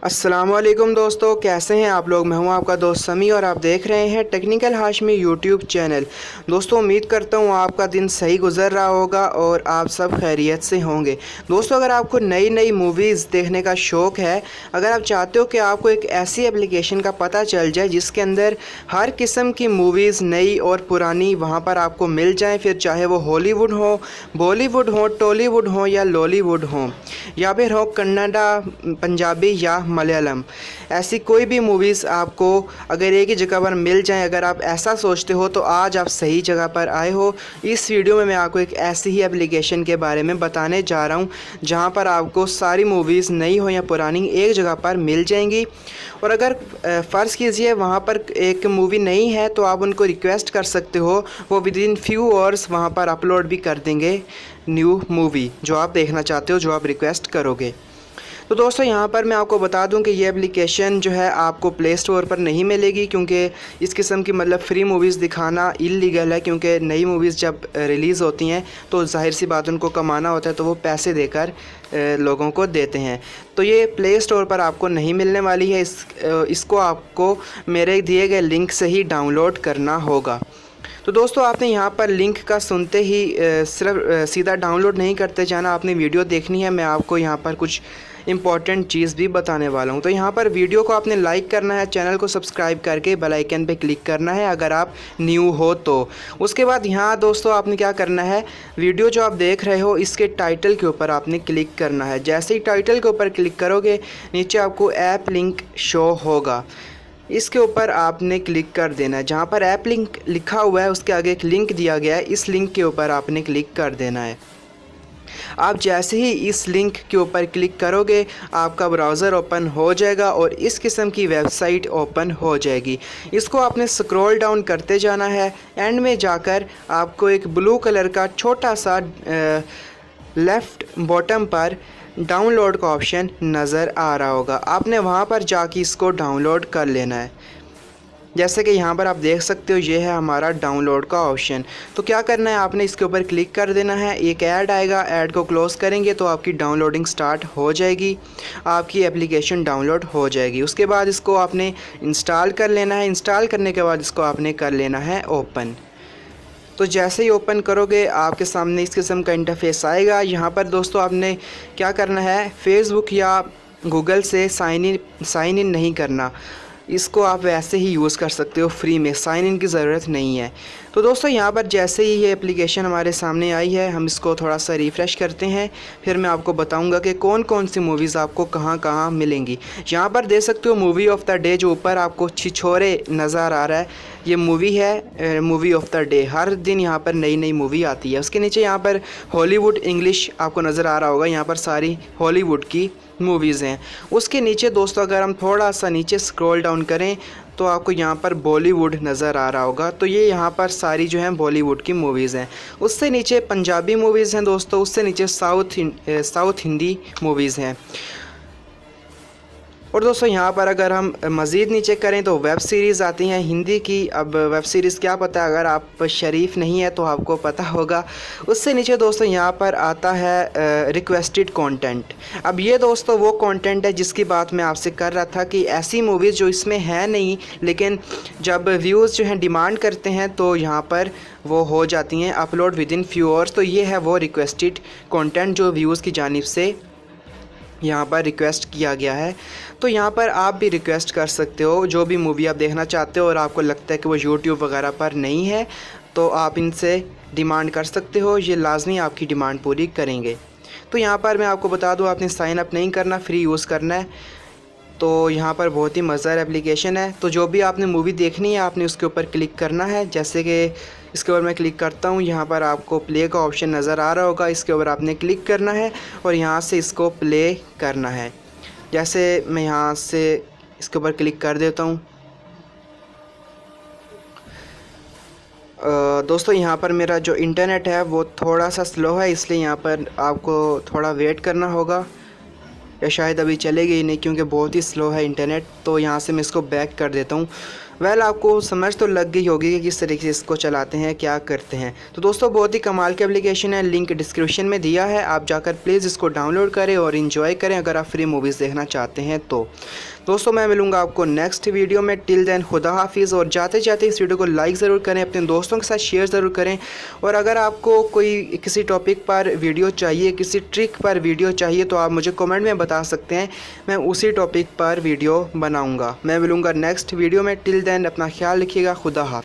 अस्सलामुअलैकुम दोस्तों, कैसे हैं आप लोग। मैं हूं आपका दोस्त समी और आप देख रहे हैं टेक्निकल हाशमी यूट्यूब चैनल। दोस्तों उम्मीद करता हूं आपका दिन सही गुजर रहा होगा और आप सब खैरियत से होंगे। दोस्तों अगर आपको नई नई मूवीज़ देखने का शौक़ है, अगर आप चाहते हो कि आपको एक ऐसी एप्लीकेशन का पता चल जाए जिसके अंदर हर किस्म की मूवीज़ नई और पुरानी वहाँ पर आपको मिल जाए, फिर चाहे वो हॉलीवुड हो, बॉलीवुड हो, टॉलीवुड हो या लॉलीवुड हो, या फिर हो कन्नड़ा, पंजाबी या मलयालम, ऐसी कोई भी मूवीज़ आपको अगर एक ही जगह पर मिल जाएं, अगर आप ऐसा सोचते हो तो आज आप सही जगह पर आए हो। इस वीडियो में मैं आपको एक ऐसी ही एप्लीकेशन के बारे में बताने जा रहा हूं जहां पर आपको सारी मूवीज़ नई हो या पुरानी एक जगह पर मिल जाएंगी। और अगर फ़र्ज़ कीजिए वहां पर एक मूवी नहीं है तो आप उनको रिक्वेस्ट कर सकते हो, वो विद इन फ्यू आवर्स वहाँ पर अपलोड भी कर देंगे न्यू मूवी जो आप देखना चाहते हो, जो आप रिक्वेस्ट करोगे। तो दोस्तों यहाँ पर मैं आपको बता दूं कि ये एप्लीकेशन जो है आपको प्ले स्टोर पर नहीं मिलेगी, क्योंकि इस किस्म की मतलब फ्री मूवीज़ दिखाना इल्लीगल है। क्योंकि नई मूवीज़ जब रिलीज़ होती हैं तो जाहिर सी बात उनको कमाना होता है, तो वो पैसे देकर लोगों को देते हैं। तो ये प्ले स्टोर पर आपको नहीं मिलने वाली है। इसको आपको मेरे दिए गए लिंक से ही डाउनलोड करना होगा। तो दोस्तों आपने यहाँ पर लिंक का सुनते ही सिर्फ सीधा डाउनलोड नहीं करते जाना, आपने वीडियो देखनी है। मैं आपको यहाँ पर कुछ इम्पॉर्टेंट चीज़ भी बताने वाला हूँ। तो यहाँ पर वीडियो को आपने लाइक करना है, चैनल को सब्सक्राइब करके बेल आइकन पे क्लिक करना है अगर आप न्यू हो तो। उसके बाद यहाँ दोस्तों आपने क्या करना है, वीडियो जो आप देख रहे हो इसके टाइटल के ऊपर आपने क्लिक करना है। जैसे ही टाइटल के ऊपर क्लिक करोगे नीचे आपको ऐप लिंक शो होगा, इसके ऊपर आपने क्लिक कर देना है। जहाँ पर ऐप लिंक लिखा हुआ है उसके आगे एक लिंक दिया गया है, इस लिंक के ऊपर आपने क्लिक कर देना है। आप जैसे ही इस लिंक के ऊपर क्लिक करोगे आपका ब्राउज़र ओपन हो जाएगा और इस किस्म की वेबसाइट ओपन हो जाएगी। इसको आपने स्क्रॉल डाउन करते जाना है, एंड में जाकर आपको एक ब्लू कलर का छोटा सा लेफ़्ट बॉटम पर डाउनलोड का ऑप्शन नज़र आ रहा होगा। आपने वहाँ पर जाके इसको डाउनलोड कर लेना है। जैसे कि यहाँ पर आप देख सकते हो ये है हमारा डाउनलोड का ऑप्शन। तो क्या करना है, आपने इसके ऊपर क्लिक कर देना है। एक ऐड आएगा, ऐड को क्लोज़ करेंगे तो आपकी डाउनलोडिंग स्टार्ट हो जाएगी, आपकी एप्लीकेशन डाउनलोड हो जाएगी। उसके बाद इसको आपने इंस्टॉल कर लेना है। इंस्टॉल करने के बाद इसको आपने कर लेना है ओपन। तो जैसे ही ओपन करोगे आपके सामने इस किस्म का इंटरफेस आएगा। यहाँ पर दोस्तों आपने क्या करना है, फेसबुक या गूगल से साइन इन नहीं करना, इसको आप वैसे ही यूज़ कर सकते हो फ्री में, साइन इन की ज़रूरत नहीं है। तो दोस्तों यहाँ पर जैसे ही ये एप्लीकेशन हमारे सामने आई है, हम इसको थोड़ा सा रिफ़्रेश करते हैं, फिर मैं आपको बताऊंगा कि कौन कौन सी मूवीज़ आपको कहाँ कहाँ मिलेंगी। यहाँ पर देख सकते हो मूवी ऑफ़ द डे, जो ऊपर आपको छिछोरे नज़र आ रहा है, ये मूवी है मूवी ऑफ़ द डे। हर दिन यहाँ पर नई नई मूवी आती है। उसके नीचे यहाँ पर हॉलीवुड इंग्लिश आपको नज़र आ रहा होगा, यहाँ पर सारी हॉलीवुड की मूवीज़ हैं। उसके नीचे दोस्तों अगर हम थोड़ा सा नीचे स्क्रॉल डाउन करें तो आपको यहाँ पर बॉलीवुड नज़र आ रहा होगा। तो ये यहाँ पर सारी जो हैं बॉलीवुड की मूवीज़ हैं। उससे नीचे पंजाबी मूवीज़ हैं दोस्तों, उससे नीचे साउथ हिंदी मूवीज़ हैं। और दोस्तों यहाँ पर अगर हम मज़ीद नीचे करें तो वेब सीरीज़ आती हैं हिंदी की। अब वेब सीरीज़ क्या पता, अगर आप शरीफ नहीं है तो आपको पता होगा। उससे नीचे दोस्तों यहाँ पर आता है रिक्वेस्टेड कंटेंट। अब ये दोस्तों वो कंटेंट है जिसकी बात मैं आपसे कर रहा था कि ऐसी मूवीज़ जो इसमें है नहीं, लेकिन जब व्यूज़ जो हैं डिमांड करते हैं तो यहाँ पर वो हो जाती हैं upload with in few hours. तो ये है वो रिक्वेस्टेड कंटेंट जो व्यूज़ की जानिब से यहाँ पर रिक्वेस्ट किया गया है। तो यहाँ पर आप भी रिक्वेस्ट कर सकते हो जो भी मूवी आप देखना चाहते हो और आपको लगता है कि वो यूट्यूब वगैरह पर नहीं है, तो आप इनसे डिमांड कर सकते हो। ये लाजमी आपकी डिमांड पूरी करेंगे। तो यहाँ पर मैं आपको बता दूँ, आपने साइन अप नहीं करना, फ्री यूज़ करना है। तो यहाँ पर बहुत ही मज़ेदार एप्लीकेशन है। तो जो भी आपने मूवी देखनी है आपने उसके ऊपर क्लिक करना है। जैसे कि इसके ऊपर मैं क्लिक करता हूँ, यहाँ पर आपको प्ले का ऑप्शन नज़र आ रहा होगा, इसके ऊपर आपने क्लिक करना है और यहाँ से इसको प्ले करना है। जैसे मैं यहाँ से इसके ऊपर क्लिक कर देता हूँ। दोस्तों यहाँ पर मेरा जो इंटरनेट है वो थोड़ा सा स्लो है, इसलिए यहाँ पर आपको थोड़ा वेट करना होगा, या शायद अभी चलेगी ही नहीं क्योंकि बहुत ही स्लो है इंटरनेट। तो यहाँ से मैं इसको बैक कर देता हूँ। वेल आपको समझ तो लग गई होगी कि किस तरीके से इसको चलाते हैं, क्या करते हैं। तो दोस्तों बहुत ही कमाल की एप्लीकेशन है, लिंक डिस्क्रिप्शन में दिया है, आप जाकर प्लीज़ इसको डाउनलोड करें और इन्जॉय करें अगर आप फ्री मूवीज़ देखना चाहते हैं तो। दोस्तों मैं मिलूँगा आपको नेक्स्ट वीडियो में। टिल देन खुदा हाफिज़। और जाते जाते इस वीडियो को लाइक ज़रूर करें, अपने दोस्तों के साथ शेयर ज़रूर करें। और अगर आपको कोई किसी टॉपिक पर वीडियो चाहिए, किसी ट्रिक पर वीडियो चाहिए तो आप मुझे कमेंट में बता सकते हैं, मैं उसी टॉपिक पर वीडियो बनाऊँगा। मैं मिलूँगा नेक्स्ट वीडियो में। टिल देन अपना ख्याल रखिएगा। खुदा हाफिज़।